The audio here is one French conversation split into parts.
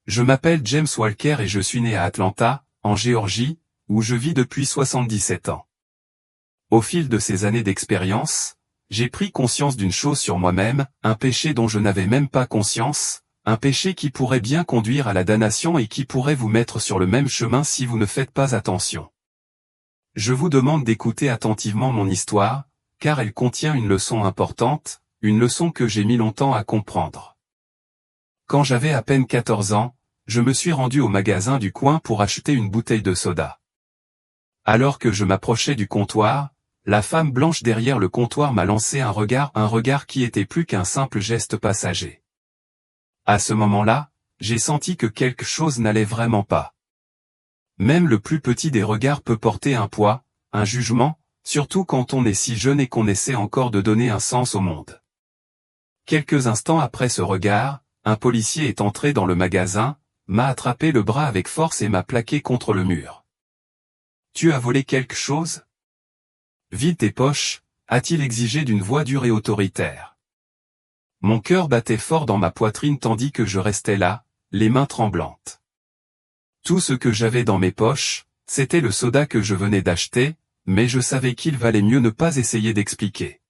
Je m'appelle James Walker et je suis né à Atlanta, en Géorgie, où je vis depuis 77 ans. Au fil de ces années d'expérience, j'ai pris conscience d'une chose sur moi-même, un péché dont je n'avais même pas conscience, un péché qui pourrait bien conduire à la damnation et qui pourrait vous mettre sur le même chemin si vous ne faites pas attention. Je vous demande d'écouter attentivement mon histoire, car elle contient une leçon importante, une leçon que j'ai mis longtemps à comprendre. Quand j'avais à peine 14 ans, je me suis rendu au magasin du coin pour acheter une bouteille de soda. Alors que je m'approchais du comptoir, la femme blanche derrière le comptoir m'a lancé un regard qui était plus qu'un simple geste passager. À ce moment-là, j'ai senti que quelque chose n'allait vraiment pas. Même le plus petit des regards peut porter un poids, un jugement, surtout quand on est si jeune et qu'on essaie encore de donner un sens au monde. Quelques instants après ce regard, un policier est entré dans le magasin, m'a attrapé le bras avec force et m'a plaqué contre le mur. « Tu as volé quelque chose ? Vide tes poches », a-t-il exigé d'une voix dure et autoritaire. Mon cœur battait fort dans ma poitrine tandis que je restais là, les mains tremblantes. Tout ce que j'avais dans mes poches, c'était le soda que je venais d'acheter, mais je savais qu'il valait mieux ne pas essayer d'expliquer.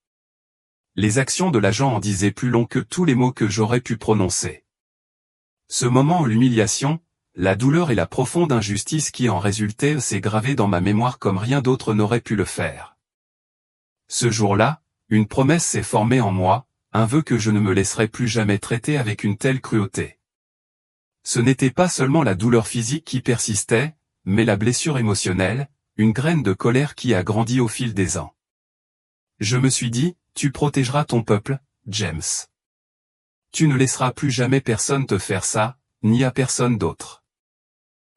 Les actions de l'agent en disaient plus long que tous les mots que j'aurais pu prononcer. Ce moment où l'humiliation, la douleur et la profonde injustice qui en résultait s'est gravé dans ma mémoire comme rien d'autre n'aurait pu le faire. Ce jour-là, une promesse s'est formée en moi, un vœu que je ne me laisserai plus jamais traiter avec une telle cruauté. Ce n'était pas seulement la douleur physique qui persistait, mais la blessure émotionnelle, une graine de colère qui a grandi au fil des ans. Je me suis dit, tu protégeras ton peuple, James. Tu ne laisseras plus jamais personne te faire ça, ni à personne d'autre.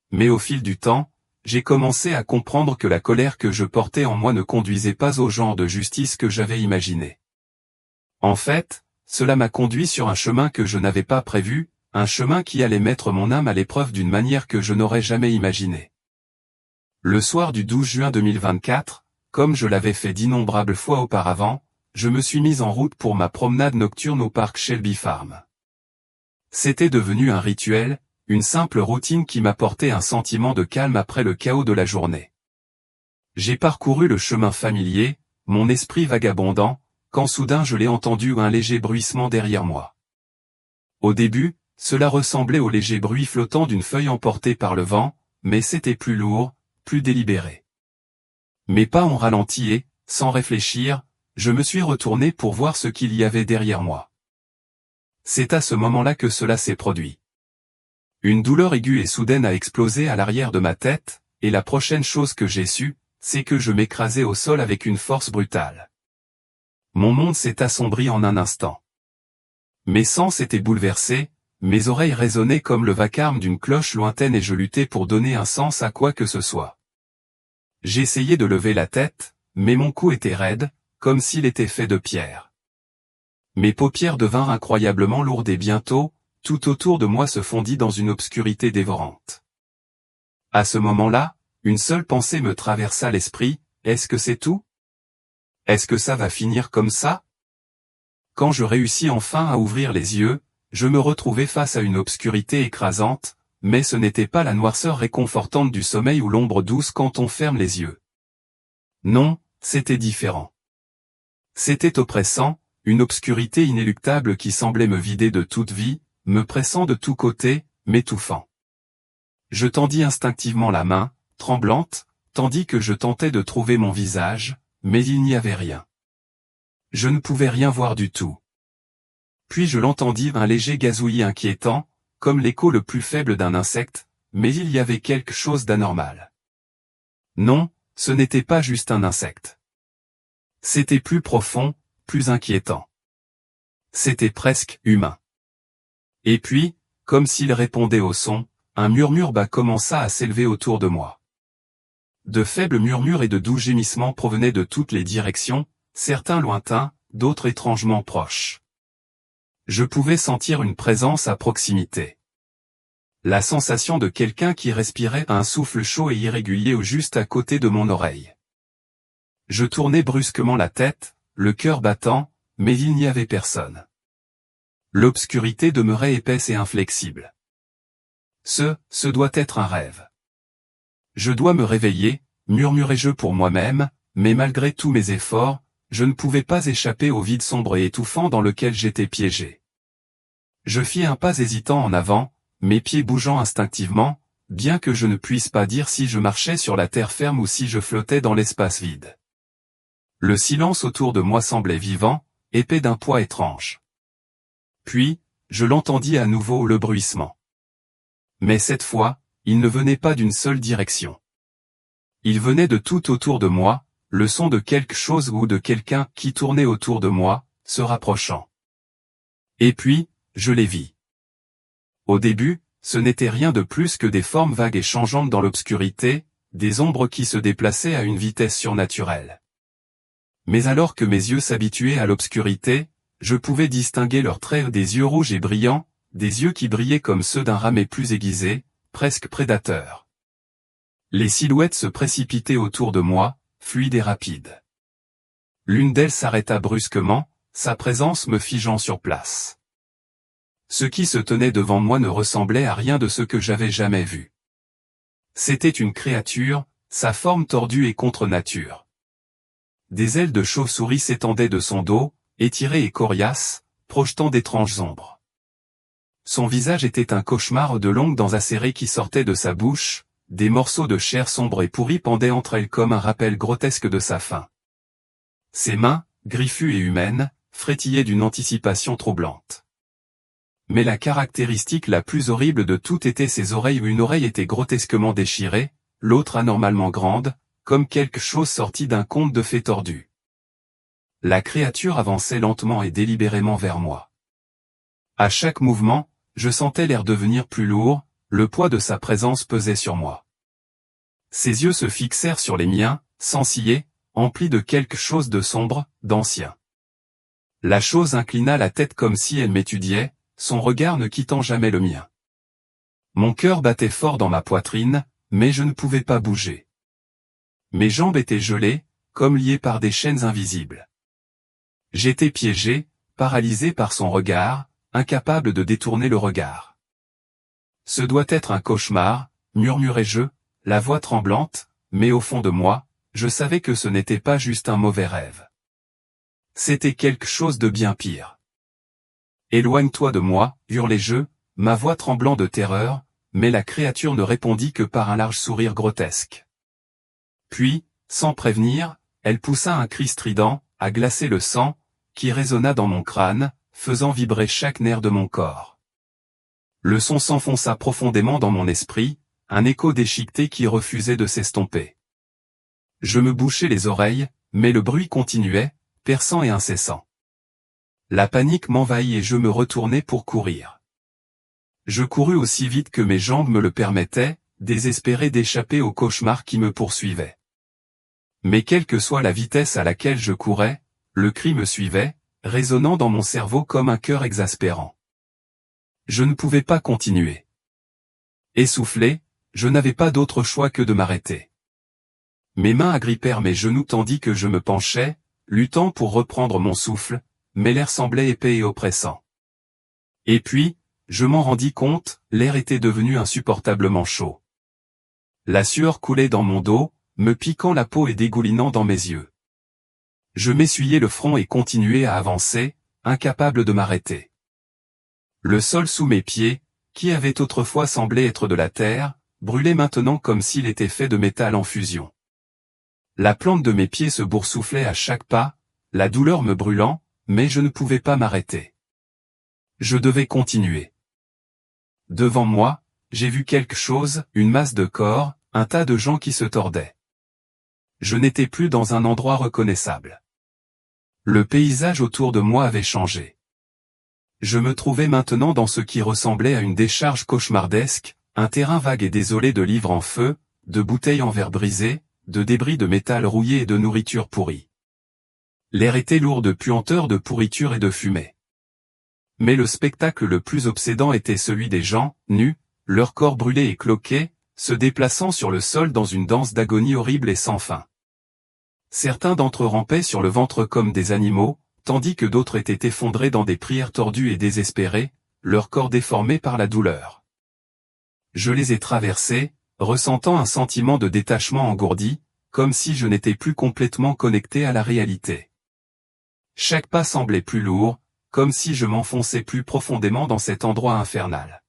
Mais au fil du temps, j'ai commencé à comprendre que la colère que je portais en moi ne conduisait pas au genre de justice que j'avais imaginé. En fait, cela m'a conduit sur un chemin que je n'avais pas prévu, un chemin qui allait mettre mon âme à l'épreuve d'une manière que je n'aurais jamais imaginée. Le soir du 12 juin 2024, comme je l'avais fait d'innombrables fois auparavant, je me suis mis en route pour ma promenade nocturne au parc Shelby Farm. C'était devenu un rituel, une simple routine qui m'apportait un sentiment de calme après le chaos de la journée. J'ai parcouru le chemin familier, mon esprit vagabondant, quand soudain je l'ai entendu un léger bruissement derrière moi. Au début, cela ressemblait au léger bruit flottant d'une feuille emportée par le vent, mais c'était plus lourd, plus délibéré. Mes pas ont ralenti et, sans réfléchir, je me suis retourné pour voir ce qu'il y avait derrière moi. C'est à ce moment-là que cela s'est produit. Une douleur aiguë et soudaine a explosé à l'arrière de ma tête, et la prochaine chose que j'ai su, c'est que je m'écrasais au sol avec une force brutale. Mon monde s'est assombri en un instant. Mes sens étaient bouleversés, mes oreilles résonnaient comme le vacarme d'une cloche lointaine et je luttais pour donner un sens à quoi que ce soit. J'essayais de lever la tête, mais mon cou était raide, comme s'il était fait de pierre. Mes paupières devinrent incroyablement lourdes et bientôt, tout autour de moi se fondit dans une obscurité dévorante. À ce moment-là, une seule pensée me traversa l'esprit, est-ce que c'est tout ? Est-ce que ça va finir comme ça ? Quand je réussis enfin à ouvrir les yeux, je me retrouvais face à une obscurité écrasante, mais ce n'était pas la noirceur réconfortante du sommeil ou l'ombre douce quand on ferme les yeux. Non, c'était différent. C'était oppressant, une obscurité inéluctable qui semblait me vider de toute vie, me pressant de tous côtés, m'étouffant. Je tendis instinctivement la main, tremblante, tandis que je tentais de trouver mon visage, mais il n'y avait rien. Je ne pouvais rien voir du tout. Puis je l'entendis un léger gazouillis inquiétant, comme l'écho le plus faible d'un insecte, mais il y avait quelque chose d'anormal. Non, ce n'était pas juste un insecte. C'était plus profond, plus inquiétant. C'était presque humain. Et puis, comme s'il répondait au son, un murmure bas commença à s'élever autour de moi. De faibles murmures et de doux gémissements provenaient de toutes les directions, certains lointains, d'autres étrangement proches. Je pouvais sentir une présence à proximité. La sensation de quelqu'un qui respirait un souffle chaud et irrégulier au juste à côté de mon oreille. Je tournai brusquement la tête, le cœur battant, mais il n'y avait personne. L'obscurité demeurait épaisse et inflexible. Ce doit être un rêve. Je dois me réveiller, murmurai-je pour moi-même, mais malgré tous mes efforts, je ne pouvais pas échapper au vide sombre et étouffant dans lequel j'étais piégé. Je fis un pas hésitant en avant, mes pieds bougeant instinctivement, bien que je ne puisse pas dire si je marchais sur la terre ferme ou si je flottais dans l'espace vide. Le silence autour de moi semblait vivant, épais d'un poids étrange. Puis, je l'entendis à nouveau le bruissement. Mais cette fois, il ne venait pas d'une seule direction. Il venait de tout autour de moi, le son de quelque chose ou de quelqu'un qui tournait autour de moi, se rapprochant. Et puis, je les vis. Au début, ce n'était rien de plus que des formes vagues et changeantes dans l'obscurité, des ombres qui se déplaçaient à une vitesse surnaturelle. Mais alors que mes yeux s'habituaient à l'obscurité, je pouvais distinguer leurs traits, des yeux rouges et brillants, des yeux qui brillaient comme ceux d'un rat mais plus aiguisés, presque prédateurs. Les silhouettes se précipitaient autour de moi, fluides et rapides. L'une d'elles s'arrêta brusquement, sa présence me figeant sur place. Ce qui se tenait devant moi ne ressemblait à rien de ce que j'avais jamais vu. C'était une créature, sa forme tordue et contre nature. Des ailes de chauve-souris s'étendaient de son dos, étirées et coriaces, projetant d'étranges ombres. Son visage était un cauchemar de longues dents acérées qui sortaient de sa bouche, des morceaux de chair sombre et pourrie pendaient entre elles comme un rappel grotesque de sa faim. Ses mains, griffues et humaines, frétillaient d'une anticipation troublante. Mais la caractéristique la plus horrible de toutes était ses oreilles où une oreille était grotesquement déchirée, l'autre anormalement grande, comme quelque chose sorti d'un conte de fées tordu. La créature avançait lentement et délibérément vers moi. À chaque mouvement, je sentais l'air devenir plus lourd, le poids de sa présence pesait sur moi. Ses yeux se fixèrent sur les miens, sans ciller, emplis de quelque chose de sombre, d'ancien. La chose inclina la tête comme si elle m'étudiait, son regard ne quittant jamais le mien. Mon cœur battait fort dans ma poitrine, mais je ne pouvais pas bouger. Mes jambes étaient gelées, comme liées par des chaînes invisibles. J'étais piégé, paralysé par son regard, incapable de détourner le regard. Ce doit être un cauchemar, murmurai-je, la voix tremblante, mais au fond de moi, je savais que ce n'était pas juste un mauvais rêve. C'était quelque chose de bien pire. Éloigne-toi de moi, hurlai-je, ma voix tremblant de terreur, mais la créature ne répondit que par un large sourire grotesque. Puis, sans prévenir, elle poussa un cri strident, à glacer le sang, qui résonna dans mon crâne, faisant vibrer chaque nerf de mon corps. Le son s'enfonça profondément dans mon esprit, un écho déchiqueté qui refusait de s'estomper. Je me bouchais les oreilles, mais le bruit continuait, perçant et incessant. La panique m'envahit et je me retournai pour courir. Je courus aussi vite que mes jambes me le permettaient, désespéré d'échapper au cauchemar qui me poursuivait. Mais quelle que soit la vitesse à laquelle je courais, le cri me suivait, résonnant dans mon cerveau comme un cœur exaspérant. Je ne pouvais pas continuer. Essoufflé, je n'avais pas d'autre choix que de m'arrêter. Mes mains agrippèrent mes genoux tandis que je me penchais, luttant pour reprendre mon souffle, mais l'air semblait épais et oppressant. Et puis, je m'en rendis compte, l'air était devenu insupportablement chaud. La sueur coulait dans mon dos, me piquant la peau et dégoulinant dans mes yeux. Je m'essuyais le front et continuais à avancer, incapable de m'arrêter. Le sol sous mes pieds, qui avait autrefois semblé être de la terre, brûlait maintenant comme s'il était fait de métal en fusion. La plante de mes pieds se boursouflait à chaque pas, la douleur me brûlant, mais je ne pouvais pas m'arrêter. Je devais continuer. Devant moi, j'ai vu quelque chose, une masse de corps, un tas de gens qui se tordaient. Je n'étais plus dans un endroit reconnaissable. Le paysage autour de moi avait changé. Je me trouvais maintenant dans ce qui ressemblait à une décharge cauchemardesque, un terrain vague et désolé de livres en feu, de bouteilles en verre brisées, de débris de métal rouillé et de nourriture pourrie. L'air était lourd de puanteur, de pourriture et de fumée. Mais le spectacle le plus obsédant était celui des gens, nus, leurs corps brûlés et cloqués, se déplaçant sur le sol dans une danse d'agonie horrible et sans fin. Certains d'entre eux rampaient sur le ventre comme des animaux, tandis que d'autres étaient effondrés dans des prières tordues et désespérées, leur corps déformé par la douleur. je les ai traversés, ressentant un sentiment de détachement engourdi, comme si je n'étais plus complètement connecté à la réalité. Chaque pas semblait plus lourd, comme si je m'enfonçais plus profondément dans cet endroit infernal.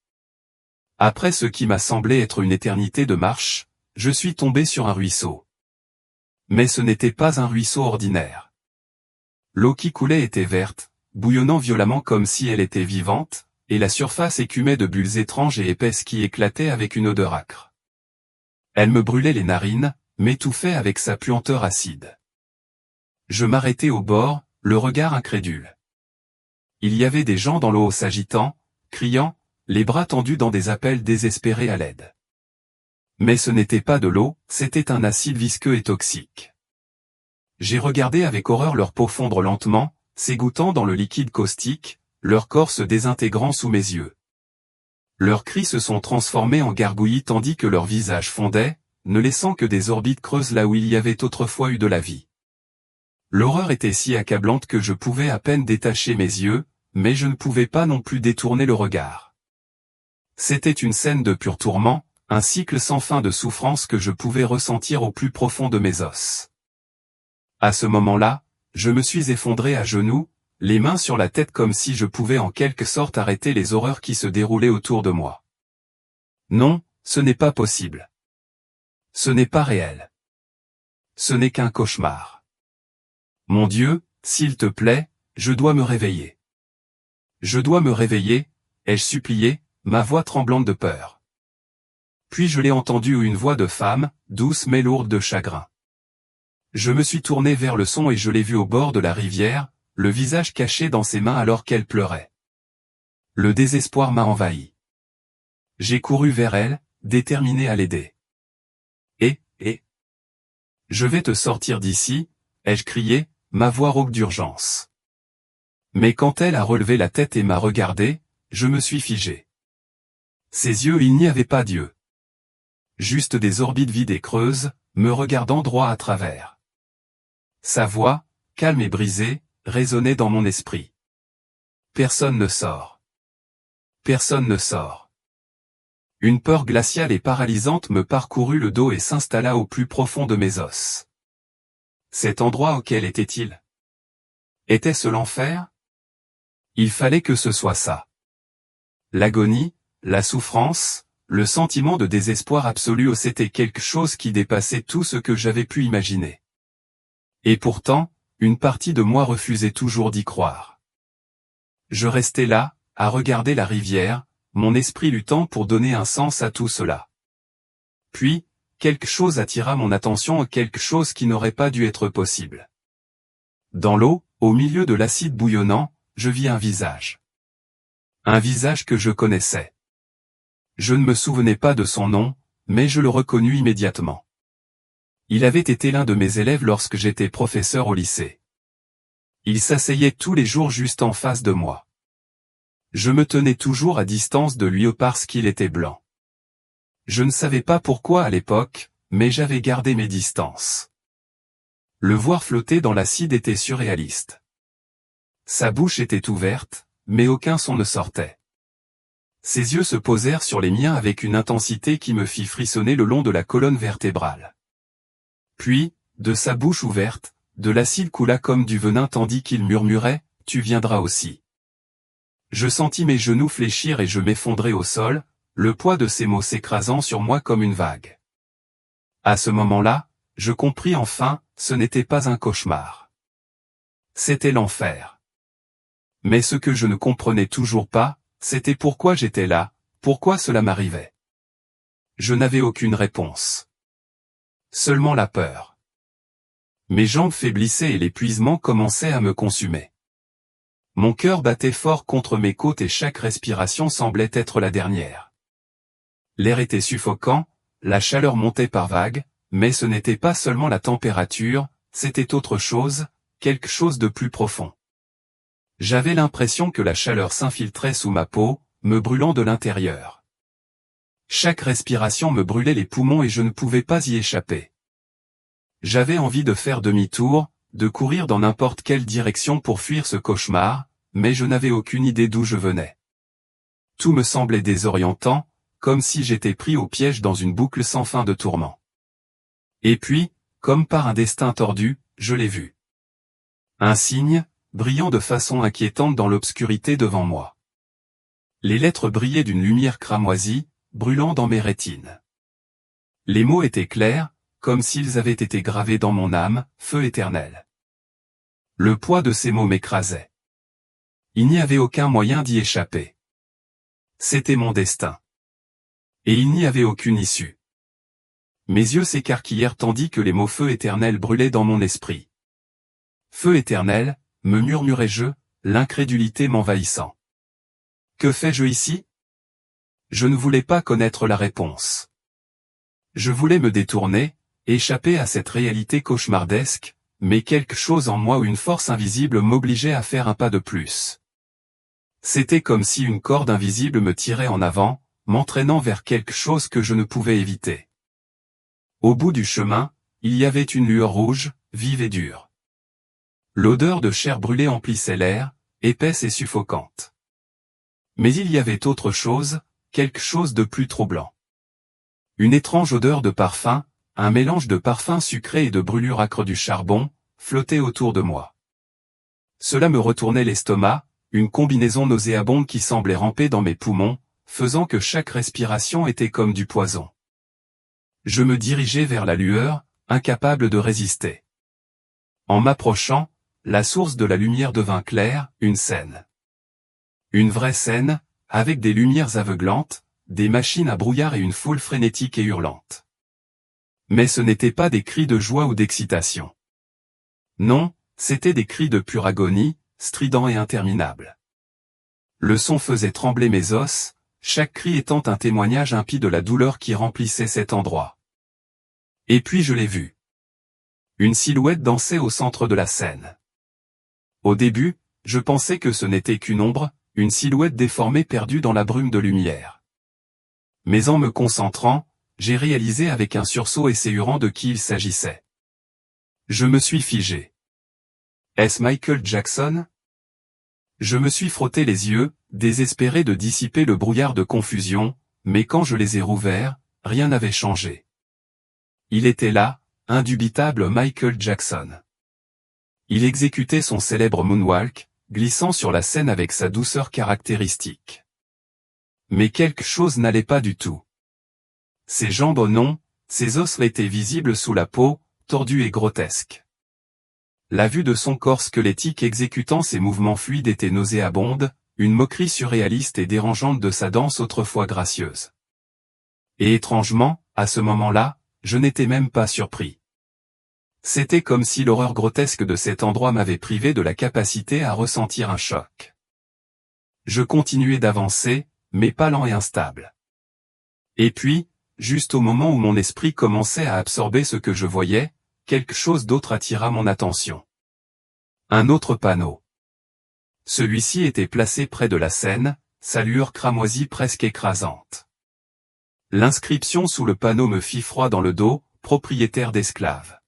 Après ce qui m'a semblé être une éternité de marche, je suis tombé sur un ruisseau. Mais ce n'était pas un ruisseau ordinaire. L'eau qui coulait était verte, bouillonnant violemment comme si elle était vivante, et la surface écumait de bulles étranges et épaisses qui éclataient avec une odeur âcre. Elle me brûlait les narines, m'étouffait avec sa puanteur acide. Je m'arrêtai au bord, le regard incrédule. Il y avait des gens dans l'eau s'agitant, criant, les bras tendus dans des appels désespérés à l'aide. Mais ce n'était pas de l'eau, c'était un acide visqueux et toxique. J'ai regardé avec horreur leur peau fondre lentement, s'égouttant dans le liquide caustique, leur corps se désintégrant sous mes yeux. Leurs cris se sont transformés en gargouillis tandis que leur visage fondait, ne laissant que des orbites creuses là où il y avait autrefois eu de la vie. L'horreur était si accablante que je pouvais à peine détacher mes yeux, mais je ne pouvais pas non plus détourner le regard. C'était une scène de pur tourment, un cycle sans fin de souffrance que je pouvais ressentir au plus profond de mes os. À ce moment-là, je me suis effondré à genoux, les mains sur la tête comme si je pouvais en quelque sorte arrêter les horreurs qui se déroulaient autour de moi. Non, ce n'est pas possible. Ce n'est pas réel. Ce n'est qu'un cauchemar. Mon Dieu, s'il te plaît, je dois me réveiller. Je dois me réveiller, ai-je supplié, ma voix tremblante de peur. Puis je l'ai entendue une voix de femme, douce mais lourde de chagrin. Je me suis tourné vers le son et je l'ai vue au bord de la rivière, le visage caché dans ses mains alors qu'elle pleurait. Le désespoir m'a envahi. J'ai couru vers elle, déterminé à l'aider. Je vais te sortir d'ici, ai-je crié, ma voix rauque d'urgence. Mais quand elle a relevé la tête et m'a regardé, je me suis figé. Ses yeux, il n'y avait pas d'yeux. Juste des orbites vides et creuses, me regardant droit à travers. Sa voix, calme et brisée, résonnait dans mon esprit. Personne ne sort. Personne ne sort. Une peur glaciale et paralysante me parcourut le dos et s'installa au plus profond de mes os. Cet endroit auquel était-il? Était-ce l'enfer? Il fallait que ce soit ça. L'agonie, la souffrance, le sentiment de désespoir absolu, c'était quelque chose qui dépassait tout ce que j'avais pu imaginer. Et pourtant, une partie de moi refusait toujours d'y croire. Je restais là, à regarder la rivière, mon esprit luttant pour donner un sens à tout cela. Puis, quelque chose attira mon attention, quelque chose qui n'aurait pas dû être possible. Dans l'eau, au milieu de l'acide bouillonnant, je vis un visage. Un visage que je connaissais. Je ne me souvenais pas de son nom, mais je le reconnus immédiatement. Il avait été l'un de mes élèves lorsque j'étais professeur au lycée. Il s'asseyait tous les jours juste en face de moi. Je me tenais toujours à distance de lui parce qu'il était blanc. Je ne savais pas pourquoi à l'époque, mais j'avais gardé mes distances. Le voir flotter dans l'acide était surréaliste. Sa bouche était ouverte, mais aucun son ne sortait. Ses yeux se posèrent sur les miens avec une intensité qui me fit frissonner le long de la colonne vertébrale. Puis, de sa bouche ouverte, de l'acide coula comme du venin tandis qu'il murmurait, « Tu viendras aussi ». Je sentis mes genoux fléchir et je m'effondrai au sol, le poids de ces mots s'écrasant sur moi comme une vague. À ce moment-là, je compris enfin, ce n'était pas un cauchemar. C'était l'enfer. Mais ce que je ne comprenais toujours pas, c'était pourquoi j'étais là, pourquoi cela m'arrivait. Je n'avais aucune réponse. Seulement la peur. Mes jambes faiblissaient et l'épuisement commençait à me consumer. Mon cœur battait fort contre mes côtes et chaque respiration semblait être la dernière. L'air était suffocant, la chaleur montait par vagues, mais ce n'était pas seulement la température, c'était autre chose, quelque chose de plus profond. J'avais l'impression que la chaleur s'infiltrait sous ma peau, me brûlant de l'intérieur. Chaque respiration me brûlait les poumons et je ne pouvais pas y échapper. J'avais envie de faire demi-tour, de courir dans n'importe quelle direction pour fuir ce cauchemar, mais je n'avais aucune idée d'où je venais. Tout me semblait désorientant, comme si j'étais pris au piège dans une boucle sans fin de tourments. Et puis, comme par un destin tordu, je l'ai vu. Un signe, brillant de façon inquiétante dans l'obscurité devant moi. Les lettres brillaient d'une lumière cramoisie, brûlant dans mes rétines. Les mots étaient clairs, comme s'ils avaient été gravés dans mon âme, feu éternel. Le poids de ces mots m'écrasait. Il n'y avait aucun moyen d'y échapper. C'était mon destin. Et il n'y avait aucune issue. Mes yeux s'écarquillèrent tandis que les mots feu éternel brûlaient dans mon esprit. Feu éternel, me murmurai-je, l'incrédulité m'envahissant. Que fais-je ici? Je ne voulais pas connaître la réponse. Je voulais me détourner, échapper à cette réalité cauchemardesque, mais quelque chose en moi ou une force invisible m'obligeait à faire un pas de plus. C'était comme si une corde invisible me tirait en avant, m'entraînant vers quelque chose que je ne pouvais éviter. Au bout du chemin, il y avait une lueur rouge, vive et dure. L'odeur de chair brûlée emplissait l'air, épaisse et suffocante. Mais il y avait autre chose, quelque chose de plus troublant. Une étrange odeur de parfum, un mélange de parfum sucré et de brûlure âcre du charbon, flottait autour de moi. Cela me retournait l'estomac, une combinaison nauséabonde qui semblait ramper dans mes poumons, faisant que chaque respiration était comme du poison. Je me dirigeais vers la lueur, incapable de résister. En m'approchant, la source de la lumière devint claire, une scène. Une vraie scène, avec des lumières aveuglantes, des machines à brouillard et une foule frénétique et hurlante. Mais ce n'étaient pas des cris de joie ou d'excitation. Non, c'étaient des cris de pure agonie, stridents et interminables. Le son faisait trembler mes os, chaque cri étant un témoignage impie de la douleur qui remplissait cet endroit. Et puis je l'ai vu. Une silhouette dansait au centre de la scène. Au début, je pensais que ce n'était qu'une ombre, une silhouette déformée perdue dans la brume de lumière. Mais en me concentrant, j'ai réalisé avec un sursaut essayant de qui il s'agissait. Je me suis figé. Est-ce Michael Jackson? Je me suis frotté les yeux, désespéré de dissiper le brouillard de confusion, mais quand je les ai rouverts, rien n'avait changé. Il était là, indubitable Michael Jackson. Il exécutait son célèbre moonwalk, glissant sur la scène avec sa douceur caractéristique. Mais quelque chose n'allait pas du tout. Ses jambes non, ses os étaient visibles sous la peau, tordus et grotesques. La vue de son corps squelettique exécutant ses mouvements fluides était nauséabonde, une moquerie surréaliste et dérangeante de sa danse autrefois gracieuse. Et étrangement, à ce moment-là, je n'étais même pas surpris. C'était comme si l'horreur grotesque de cet endroit m'avait privé de la capacité à ressentir un choc. Je continuais d'avancer, mais pas lent et instable. Et puis, juste au moment où mon esprit commençait à absorber ce que je voyais, quelque chose d'autre attira mon attention. Un autre panneau. Celui-ci était placé près de la scène, sa lueur cramoisie presque écrasante. L'inscription sous le panneau me fit froid dans le dos, propriétaire d'esclaves.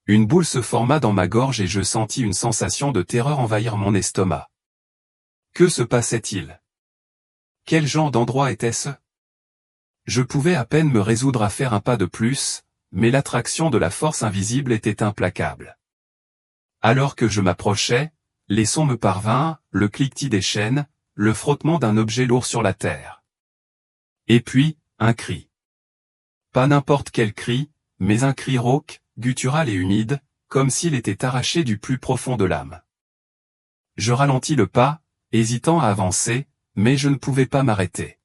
Une boule se forma dans ma gorge et je sentis une sensation de terreur envahir mon estomac. Que se passait-il? Quel genre d'endroit était-ce? Je pouvais à peine me résoudre à faire un pas de plus, mais l'attraction de la force invisible était implacable. Alors que je m'approchais, les sons me parvinrent, le cliquetis des chaînes, le frottement d'un objet lourd sur la terre. Et puis, un cri. Pas n'importe quel cri, mais un cri rauque, guttural et humide, comme s'il était arraché du plus profond de l'âme. Je ralentis le pas, hésitant à avancer, mais je ne pouvais pas m'arrêter.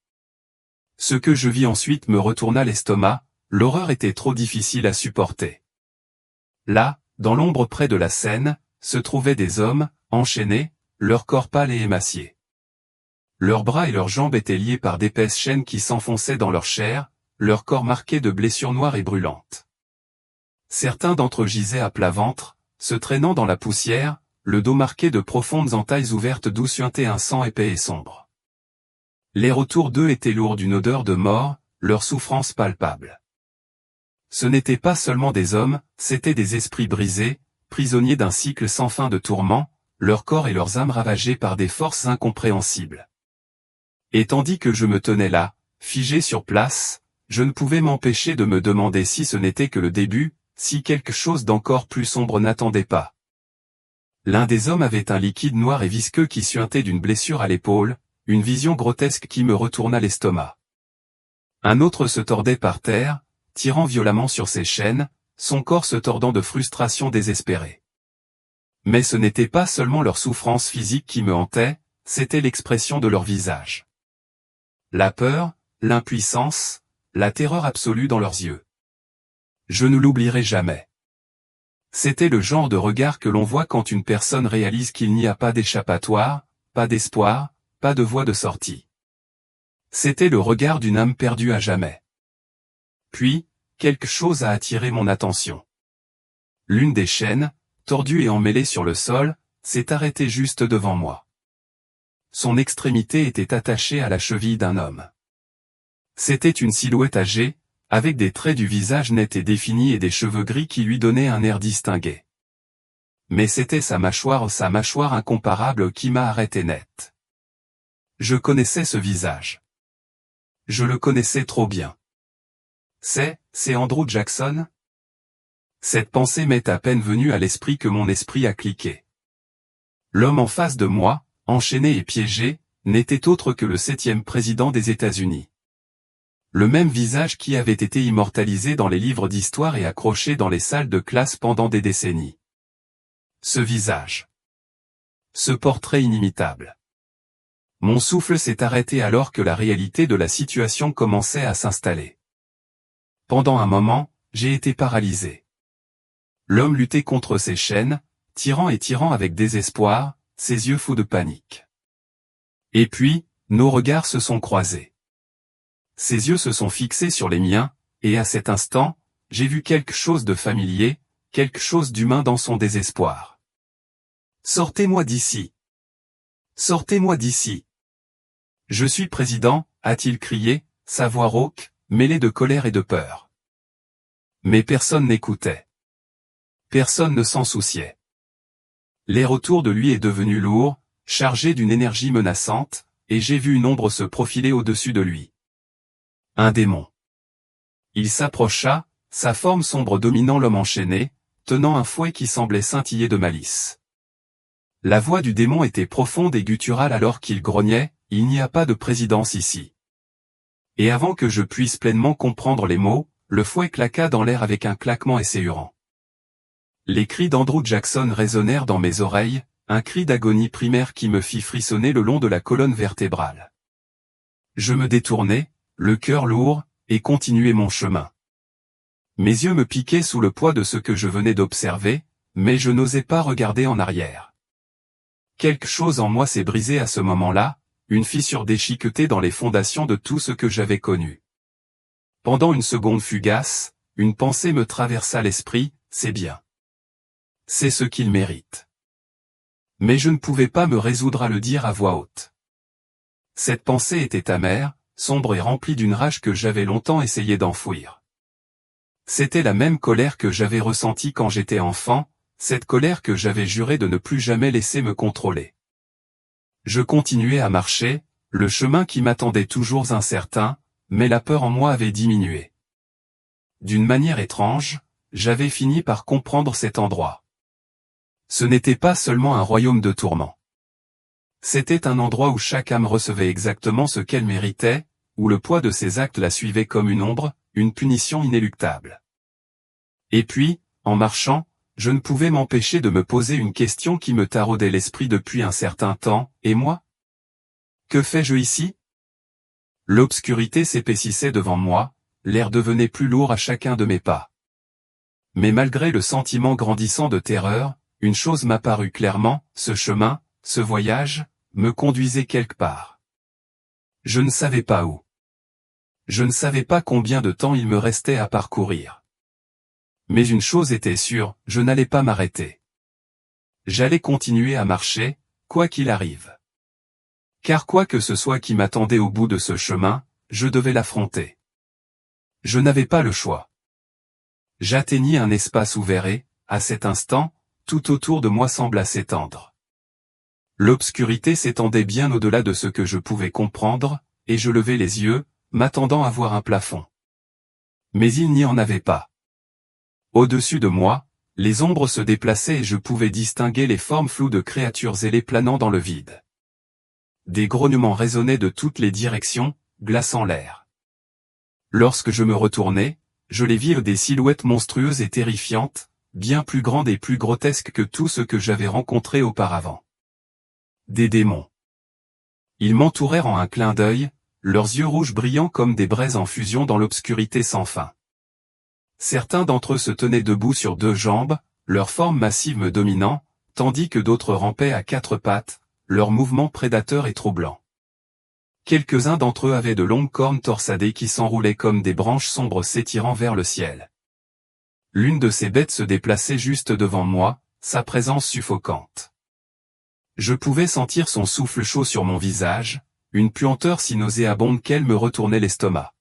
Ce que je vis ensuite me retourna l'estomac, l'horreur était trop difficile à supporter. Là, dans l'ombre près de la scène, se trouvaient des hommes, enchaînés, leur corps pâle et émacié. Leurs bras et leurs jambes étaient liés par d'épaisses chaînes qui s'enfonçaient dans leur chair, leur corps marqué de blessures noires et brûlantes. Certains d'entre eux gisaient à plat ventre, se traînant dans la poussière, le dos marqué de profondes entailles ouvertes d'où suintait un sang épais et sombre. L'air autour d'eux était lourd d'une odeur de mort, leur souffrance palpable. Ce n'étaient pas seulement des hommes, c'étaient des esprits brisés, prisonniers d'un cycle sans fin de tourments, leurs corps et leurs âmes ravagés par des forces incompréhensibles. Et tandis que je me tenais là, figé sur place, je ne pouvais m'empêcher de me demander si ce n'était que le début, si quelque chose d'encore plus sombre n'attendait pas. L'un des hommes avait un liquide noir et visqueux qui suintait d'une blessure à l'épaule, une vision grotesque qui me retourna l'estomac. Un autre se tordait par terre, tirant violemment sur ses chaînes, son corps se tordant de frustration désespérée. Mais ce n'était pas seulement leur souffrance physique qui me hantait, c'était l'expression de leur visage. La peur, l'impuissance, la terreur absolue dans leurs yeux. Je ne l'oublierai jamais. C'était le genre de regard que l'on voit quand une personne réalise qu'il n'y a pas d'échappatoire, pas d'espoir, pas de voie de sortie. C'était le regard d'une âme perdue à jamais. Puis, quelque chose a attiré mon attention. L'une des chaînes, tordue et emmêlée sur le sol, s'est arrêtée juste devant moi. Son extrémité était attachée à la cheville d'un homme. C'était une silhouette âgée, avec des traits du visage nets et définis et des cheveux gris qui lui donnaient un air distingué. Mais c'était sa mâchoire incomparable qui m'a arrêté net. Je connaissais ce visage. Je le connaissais trop bien. C'est Andrew Jackson? Cette pensée m'est à peine venue à l'esprit que mon esprit a cliqué. L'homme en face de moi, enchaîné et piégé, n'était autre que le 7e président des États-Unis. Le même visage qui avait été immortalisé dans les livres d'histoire et accroché dans les salles de classe pendant des décennies. Ce visage. Ce portrait inimitable. Mon souffle s'est arrêté alors que la réalité de la situation commençait à s'installer. Pendant un moment, j'ai été paralysé. L'homme luttait contre ses chaînes, tirant et tirant avec désespoir, ses yeux fous de panique. Et puis, nos regards se sont croisés. Ses yeux se sont fixés sur les miens, et à cet instant, j'ai vu quelque chose de familier, quelque chose d'humain dans son désespoir. « Sortez-moi d'ici! Sortez-moi d'ici! » « Je suis président », a-t-il crié, sa voix rauque, mêlée de colère et de peur. Mais personne n'écoutait. Personne ne s'en souciait. L'air autour de lui est devenu lourd, chargé d'une énergie menaçante, et j'ai vu une ombre se profiler au-dessus de lui. Un démon. Il s'approcha, sa forme sombre dominant l'homme enchaîné, tenant un fouet qui semblait scintiller de malice. La voix du démon était profonde et gutturale alors qu'il grognait, « Il n'y a pas de présidence ici. » Et avant que je puisse pleinement comprendre les mots, le fouet claqua dans l'air avec un claquement esséurant. Les cris d'Andrew Jackson résonnèrent dans mes oreilles, un cri d'agonie primaire qui me fit frissonner le long de la colonne vertébrale. Je me détournai, le cœur lourd, et continuai mon chemin. Mes yeux me piquaient sous le poids de ce que je venais d'observer, mais je n'osais pas regarder en arrière. Quelque chose en moi s'est brisé à ce moment-là, une fissure déchiquetée dans les fondations de tout ce que j'avais connu. Pendant une seconde fugace, une pensée me traversa l'esprit, c'est bien. C'est ce qu'il mérite. Mais je ne pouvais pas me résoudre à le dire à voix haute. Cette pensée était amère, sombre et remplie d'une rage que j'avais longtemps essayé d'enfouir. C'était la même colère que j'avais ressentie quand j'étais enfant, cette colère que j'avais juré de ne plus jamais laisser me contrôler. Je continuais à marcher, le chemin qui m'attendait toujours incertain, mais la peur en moi avait diminué. D'une manière étrange, j'avais fini par comprendre cet endroit. Ce n'était pas seulement un royaume de tourments. C'était un endroit où chaque âme recevait exactement ce qu'elle méritait, où le poids de ses actes la suivait comme une ombre, une punition inéluctable. Et puis, en marchant, je ne pouvais m'empêcher de me poser une question qui me taraudait l'esprit depuis un certain temps, et moi? Que fais-je ici? L'obscurité s'épaississait devant moi, l'air devenait plus lourd à chacun de mes pas. Mais malgré le sentiment grandissant de terreur, une chose m'apparut clairement, ce chemin, ce voyage, me conduisait quelque part. Je ne savais pas où. Je ne savais pas combien de temps il me restait à parcourir. Mais une chose était sûre, je n'allais pas m'arrêter. J'allais continuer à marcher, quoi qu'il arrive. Car quoi que ce soit qui m'attendait au bout de ce chemin, je devais l'affronter. Je n'avais pas le choix. J'atteignis un espace ouvert et, à cet instant, tout autour de moi sembla s'étendre. L'obscurité s'étendait bien au-delà de ce que je pouvais comprendre, et je levai les yeux, m'attendant à voir un plafond. Mais il n'y en avait pas. Au-dessus de moi, les ombres se déplaçaient et je pouvais distinguer les formes floues de créatures ailées planant dans le vide. Des grognements résonnaient de toutes les directions, glaçant l'air. Lorsque je me retournai, je les vis des silhouettes monstrueuses et terrifiantes, bien plus grandes et plus grotesques que tout ce que j'avais rencontré auparavant. Des démons. Ils m'entourèrent en un clin d'œil, leurs yeux rouges brillants comme des braises en fusion dans l'obscurité sans fin. Certains d'entre eux se tenaient debout sur deux jambes, leur forme massive me dominant, tandis que d'autres rampaient à quatre pattes, leurs mouvements prédateurs et troublants. Quelques-uns d'entre eux avaient de longues cornes torsadées qui s'enroulaient comme des branches sombres s'étirant vers le ciel. L'une de ces bêtes se déplaçait juste devant moi, sa présence suffocante. Je pouvais sentir son souffle chaud sur mon visage, une puanteur si nauséabonde qu'elle me retournait l'estomac.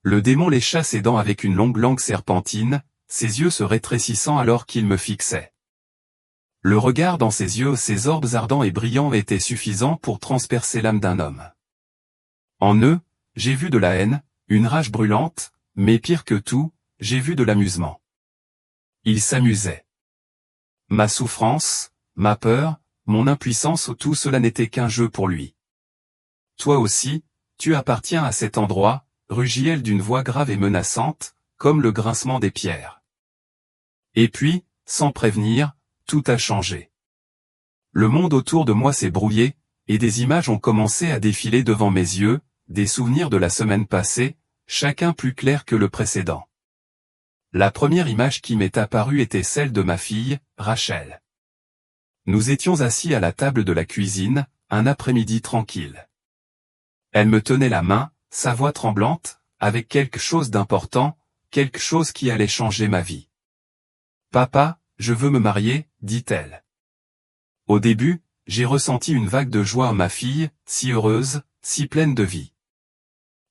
Le démon lécha ses dents avec une longue langue serpentine, ses yeux se rétrécissant alors qu'il me fixait. Le regard dans ses yeux, ses orbes ardents et brillants était suffisant pour transpercer l'âme d'un homme. En eux, j'ai vu de la haine, une rage brûlante, mais pire que tout, j'ai vu de l'amusement. Il s'amusait. Ma souffrance, ma peur, mon impuissance, tout cela n'était qu'un jeu pour lui. Toi aussi, tu appartiens à cet endroit, rugit-elle d'une voix grave et menaçante, comme le grincement des pierres. Et puis, sans prévenir, tout a changé. Le monde autour de moi s'est brouillé, et des images ont commencé à défiler devant mes yeux, des souvenirs de la semaine passée, chacun plus clair que le précédent. La première image qui m'est apparue était celle de ma fille, Rachel. Nous étions assis à la table de la cuisine, un après-midi tranquille. Elle me tenait la main, sa voix tremblante, avec quelque chose d'important, quelque chose qui allait changer ma vie. « Papa, je veux me marier, dit-elle. » Au début, j'ai ressenti une vague de joie en ma fille, si heureuse, si pleine de vie.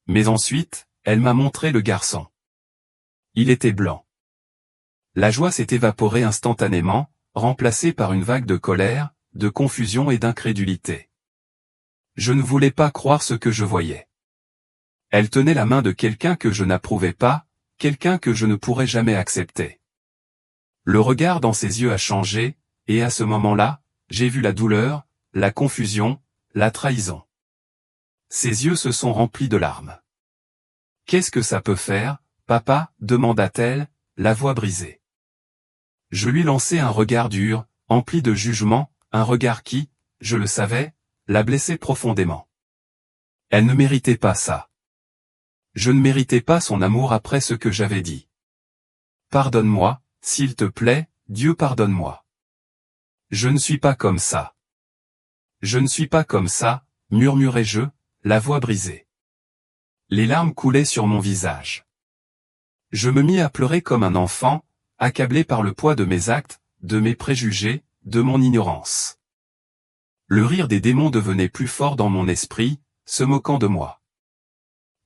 Mais ensuite, elle m'a montré le garçon. Il était blanc. La joie s'est évaporée instantanément, remplacée par une vague de colère, de confusion et d'incrédulité. Je ne voulais pas croire ce que je voyais. Elle tenait la main de quelqu'un que je n'approuvais pas, quelqu'un que je ne pourrais jamais accepter. Le regard dans ses yeux a changé, et à ce moment-là, j'ai vu la douleur, la confusion, la trahison. Ses yeux se sont remplis de larmes. « Qu'est-ce que ça peut faire, papa ?» demanda-t-elle, la voix brisée. Je lui lançai un regard dur, empli de jugement, un regard qui, je le savais, la blessait profondément. Elle ne méritait pas ça. Je ne méritais pas son amour après ce que j'avais dit. Pardonne-moi, s'il te plaît, Dieu pardonne-moi. Je ne suis pas comme ça. Je ne suis pas comme ça, murmurai-je, la voix brisée. Les larmes coulaient sur mon visage. Je me mis à pleurer comme un enfant, accablé par le poids de mes actes, de mes préjugés, de mon ignorance. Le rire des démons devenait plus fort dans mon esprit, se moquant de moi.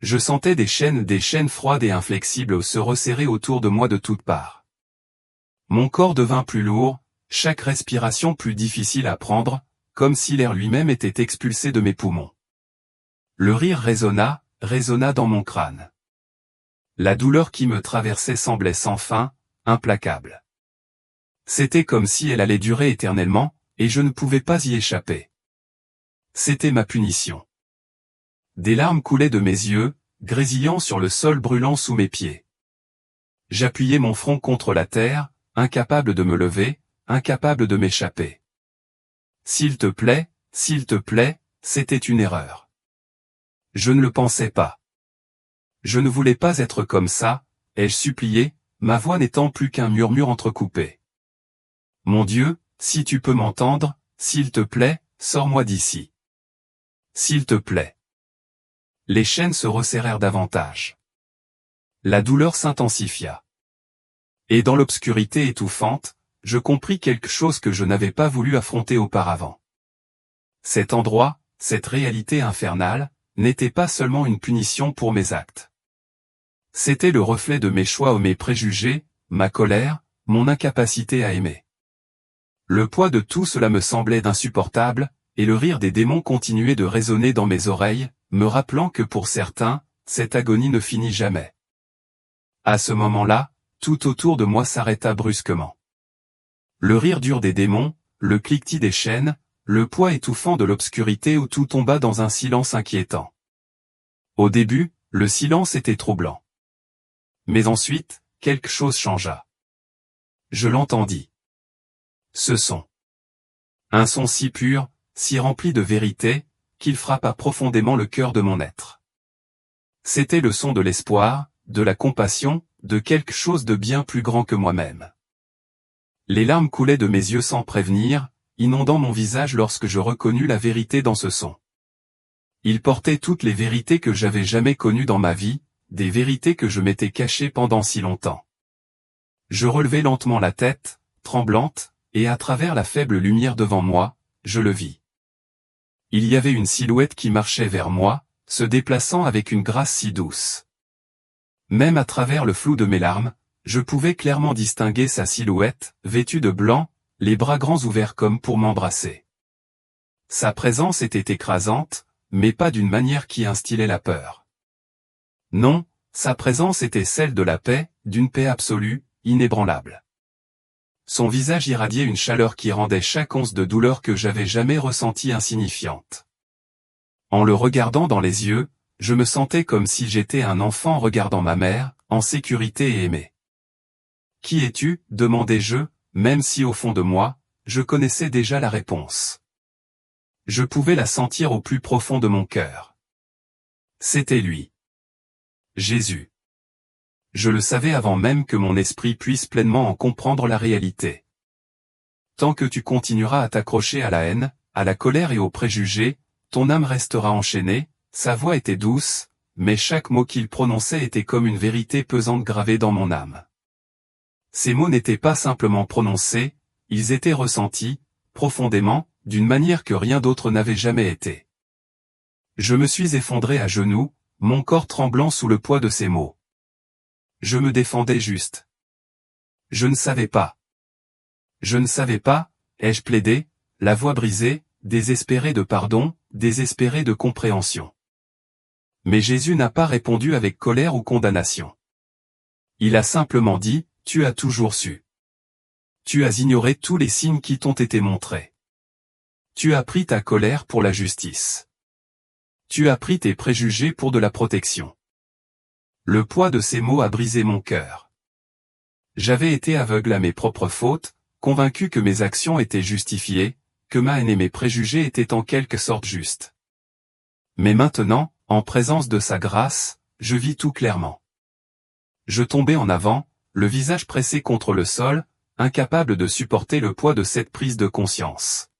Je sentais des chaînes froides et inflexibles se resserrer autour de moi de toutes parts. Mon corps devint plus lourd, chaque respiration plus difficile à prendre, comme si l'air lui-même était expulsé de mes poumons. Le rire résonna dans mon crâne. La douleur qui me traversait semblait sans fin, implacable. C'était comme si elle allait durer éternellement, et je ne pouvais pas y échapper. C'était ma punition. Des larmes coulaient de mes yeux, grésillant sur le sol brûlant sous mes pieds. J'appuyais mon front contre la terre, incapable de me lever, incapable de m'échapper. S'il te plaît, c'était une erreur. Je ne le pensais pas. Je ne voulais pas être comme ça, ai-je supplié, ma voix n'étant plus qu'un murmure entrecoupé. Mon Dieu, si tu peux m'entendre, s'il te plaît, sors-moi d'ici. S'il te plaît. Les chaînes se resserrèrent davantage. La douleur s'intensifia. Et dans l'obscurité étouffante, je compris quelque chose que je n'avais pas voulu affronter auparavant. Cet endroit, cette réalité infernale, n'était pas seulement une punition pour mes actes. C'était le reflet de mes choix ou mes préjugés, ma colère, mon incapacité à aimer. Le poids de tout cela me semblait insupportable, et le rire des démons continuait de résonner dans mes oreilles, me rappelant que pour certains, cette agonie ne finit jamais. À ce moment-là, tout autour de moi s'arrêta brusquement. Le rire dur des démons, le cliquetis des chaînes, le poids étouffant de l'obscurité où tout tomba dans un silence inquiétant. Au début, le silence était troublant. Mais ensuite, quelque chose changea. Je l'entendis. Ce son. Un son si pur, si rempli de vérité, qu'il frappa profondément le cœur de mon être. C'était le son de l'espoir, de la compassion, de quelque chose de bien plus grand que moi-même. Les larmes coulaient de mes yeux sans prévenir, inondant mon visage lorsque je reconnus la vérité dans ce son. Il portait toutes les vérités que j'avais jamais connues dans ma vie, des vérités que je m'étais cachées pendant si longtemps. Je relevai lentement la tête, tremblante, et à travers la faible lumière devant moi, je le vis. Il y avait une silhouette qui marchait vers moi, se déplaçant avec une grâce si douce. Même à travers le flou de mes larmes, je pouvais clairement distinguer sa silhouette, vêtue de blanc, les bras grands ouverts comme pour m'embrasser. Sa présence était écrasante, mais pas d'une manière qui instillait la peur. Non, sa présence était celle de la paix, d'une paix absolue, inébranlable. Son visage irradiait une chaleur qui rendait chaque once de douleur que j'avais jamais ressentie insignifiante. En le regardant dans les yeux, je me sentais comme si j'étais un enfant regardant ma mère, en sécurité et aimé. « Qui es-tu » demandai-je, même si au fond de moi, je connaissais déjà la réponse. Je pouvais la sentir au plus profond de mon cœur. C'était lui. Jésus. Je le savais avant même que mon esprit puisse pleinement en comprendre la réalité. Tant que tu continueras à t'accrocher à la haine, à la colère et aux préjugés, ton âme restera enchaînée. Sa voix était douce, mais chaque mot qu'il prononçait était comme une vérité pesante gravée dans mon âme. Ces mots n'étaient pas simplement prononcés, ils étaient ressentis, profondément, d'une manière que rien d'autre n'avait jamais été. Je me suis effondré à genoux, mon corps tremblant sous le poids de ces mots. Je me défendais juste. Je ne savais pas. Je ne savais pas, ai-je plaidé, la voix brisée, désespérée de pardon, désespérée de compréhension. Mais Jésus n'a pas répondu avec colère ou condamnation. Il a simplement dit, « Tu as toujours su. Tu as ignoré tous les signes qui t'ont été montrés. Tu as pris ta colère pour la justice. Tu as pris tes préjugés pour de la protection. » Le poids de ces mots a brisé mon cœur. J'avais été aveugle à mes propres fautes, convaincu que mes actions étaient justifiées, que ma haine et mes préjugés étaient en quelque sorte justes. Mais maintenant, en présence de sa grâce, je vis tout clairement. Je tombais en avant, le visage pressé contre le sol, incapable de supporter le poids de cette prise de conscience.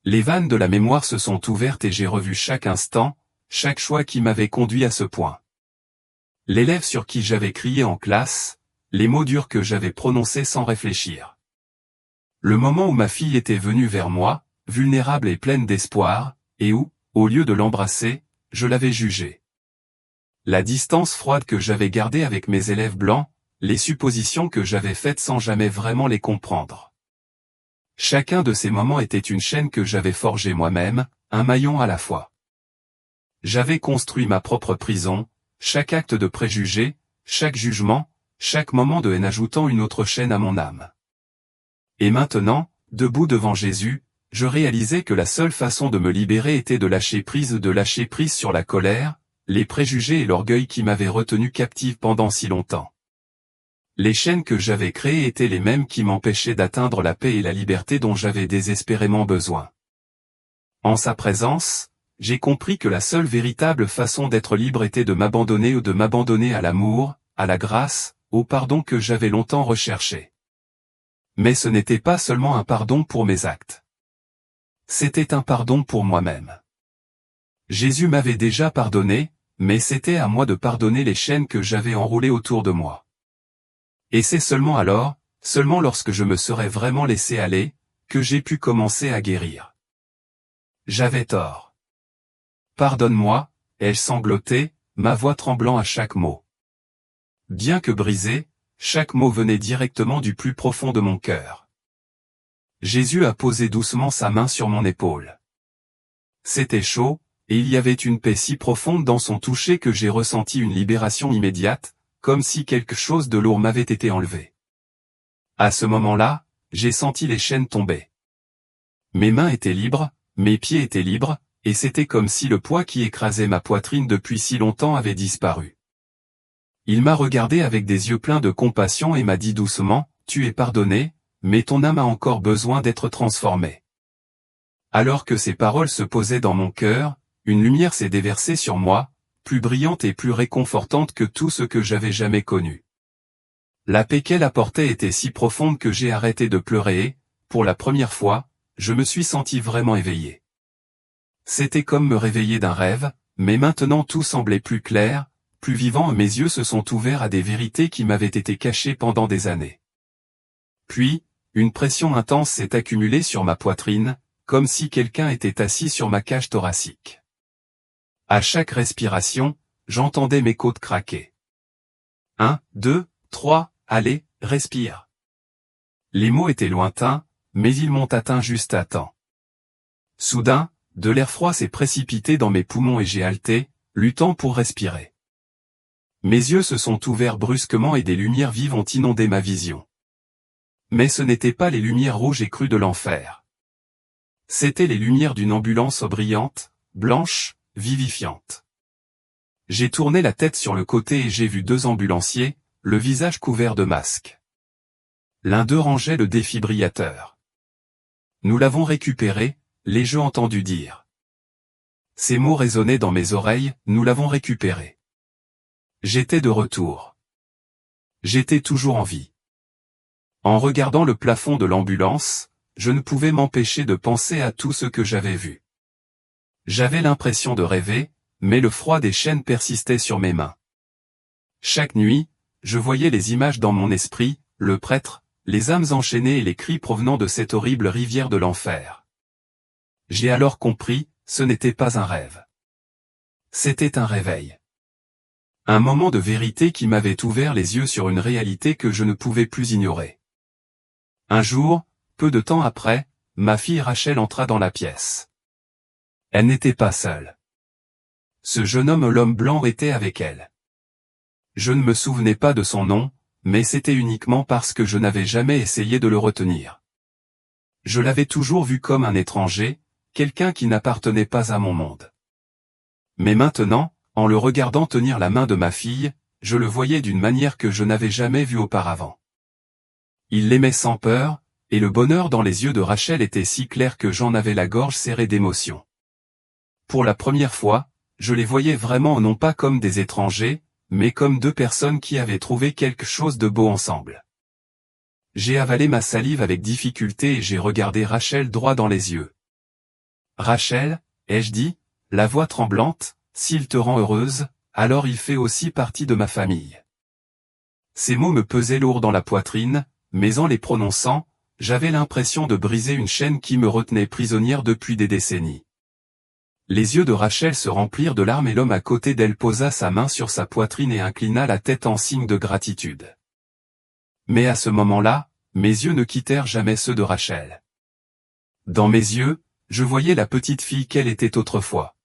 Les vannes de la mémoire se sont ouvertes et j'ai revu chaque instant, chaque choix qui m'avait conduit à ce point. L'élève sur qui j'avais crié en classe, les mots durs que j'avais prononcés sans réfléchir. Le moment où ma fille était venue vers moi, vulnérable et pleine d'espoir, et où, au lieu de l'embrasser, je l'avais jugée. La distance froide que j'avais gardée avec mes élèves blancs, les suppositions que j'avais faites sans jamais vraiment les comprendre. Chacun de ces moments était une chaîne que j'avais forgée moi-même, un maillon à la fois. J'avais construit ma propre prison, chaque acte de préjugé, chaque jugement, chaque moment de haine ajoutant une autre chaîne à mon âme. Et maintenant, debout devant Jésus, je réalisais que la seule façon de me libérer était de lâcher prise sur la colère, les préjugés et l'orgueil qui m'avaient retenu captive pendant si longtemps. Les chaînes que j'avais créées étaient les mêmes qui m'empêchaient d'atteindre la paix et la liberté dont j'avais désespérément besoin. En sa présence, j'ai compris que la seule véritable façon d'être libre était de m'abandonner ou de m'abandonner à l'amour, à la grâce, au pardon que j'avais longtemps recherché. Mais ce n'était pas seulement un pardon pour mes actes. C'était un pardon pour moi-même. Jésus m'avait déjà pardonné, mais c'était à moi de pardonner les chaînes que j'avais enroulées autour de moi. Et c'est seulement alors, seulement lorsque je me serais vraiment laissé aller, que j'ai pu commencer à guérir. J'avais tort. Pardonne-moi, ai-je sangloté, ma voix tremblant à chaque mot. Bien que brisé, chaque mot venait directement du plus profond de mon cœur. Jésus a posé doucement sa main sur mon épaule. C'était chaud, et il y avait une paix si profonde dans son toucher que j'ai ressenti une libération immédiate, comme si quelque chose de lourd m'avait été enlevé. À ce moment-là, j'ai senti les chaînes tomber. Mes mains étaient libres, mes pieds étaient libres, et c'était comme si le poids qui écrasait ma poitrine depuis si longtemps avait disparu. Il m'a regardé avec des yeux pleins de compassion et m'a dit doucement, « Tu es pardonné, mais ton âme a encore besoin d'être transformée. » Alors que ces paroles se posaient dans mon cœur, une lumière s'est déversée sur moi, plus brillante et plus réconfortante que tout ce que j'avais jamais connu. La paix qu'elle apportait était si profonde que j'ai arrêté de pleurer et, pour la première fois, je me suis senti vraiment éveillé. C'était comme me réveiller d'un rêve, mais maintenant tout semblait plus clair, plus vivant et mes yeux se sont ouverts à des vérités qui m'avaient été cachées pendant des années. Puis, une pression intense s'est accumulée sur ma poitrine, comme si quelqu'un était assis sur ma cage thoracique. À chaque respiration, j'entendais mes côtes craquer. 1, 2, 3, allez, respire. Les mots étaient lointains, mais ils m'ont atteint juste à temps. Soudain, de l'air froid s'est précipité dans mes poumons et j'ai haleté, luttant pour respirer. Mes yeux se sont ouverts brusquement et des lumières vives ont inondé ma vision. Mais ce n'étaient pas les lumières rouges et crues de l'enfer. C'étaient les lumières d'une ambulance brillante, blanche, vivifiante. J'ai tourné la tête sur le côté et j'ai vu 2 ambulanciers, le visage couvert de masques. L'un d'eux rangeait le défibrillateur. Nous l'avons récupéré, l'ai-je entendu dire. Ces mots résonnaient dans mes oreilles, nous l'avons récupéré. J'étais de retour. J'étais toujours en vie. En regardant le plafond de l'ambulance, je ne pouvais m'empêcher de penser à tout ce que j'avais vu. J'avais l'impression de rêver, mais le froid des chaînes persistait sur mes mains. Chaque nuit, je voyais les images dans mon esprit, le prêtre, les âmes enchaînées et les cris provenant de cette horrible rivière de l'enfer. J'ai alors compris, ce n'était pas un rêve. C'était un réveil. Un moment de vérité qui m'avait ouvert les yeux sur une réalité que je ne pouvais plus ignorer. Un jour, peu de temps après, ma fille Rachel entra dans la pièce. Elle n'était pas seule. Ce jeune homme l'homme blanc était avec elle. Je ne me souvenais pas de son nom, mais c'était uniquement parce que je n'avais jamais essayé de le retenir. Je l'avais toujours vu comme un étranger, quelqu'un qui n'appartenait pas à mon monde. Mais maintenant, en le regardant tenir la main de ma fille, je le voyais d'une manière que je n'avais jamais vue auparavant. Il l'aimait sans peur, et le bonheur dans les yeux de Rachel était si clair que j'en avais la gorge serrée d'émotion. Pour la première fois, je les voyais vraiment non pas comme des étrangers, mais comme 2 personnes qui avaient trouvé quelque chose de beau ensemble. J'ai avalé ma salive avec difficulté et j'ai regardé Rachel droit dans les yeux. « Rachel, ai-je dit, la voix tremblante, s'il te rend heureuse, alors il fait aussi partie de ma famille. » Ces mots me pesaient lourd dans la poitrine, mais en les prononçant, j'avais l'impression de briser une chaîne qui me retenait prisonnière depuis des décennies. Les yeux de Rachel se remplirent de larmes et l'homme à côté d'elle posa sa main sur sa poitrine et inclina la tête en signe de gratitude. Mais à ce moment-là, mes yeux ne quittèrent jamais ceux de Rachel. Dans mes yeux, je voyais la petite fille qu'elle était autrefois.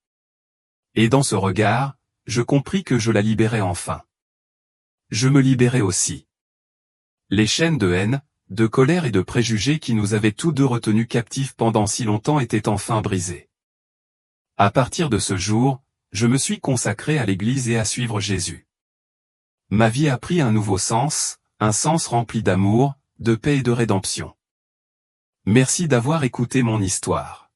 Et dans ce regard, je compris que je la libérais enfin. Je me libérais aussi. Les chaînes de haine, de colère et de préjugés qui nous avaient tous 2 retenus captifs pendant si longtemps étaient enfin brisés. À partir de ce jour, je me suis consacré à l'Église et à suivre Jésus. Ma vie a pris un nouveau sens, un sens rempli d'amour, de paix et de rédemption. Merci d'avoir écouté mon histoire.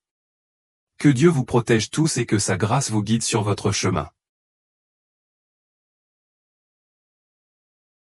Que Dieu vous protège tous et que sa grâce vous guide sur votre chemin.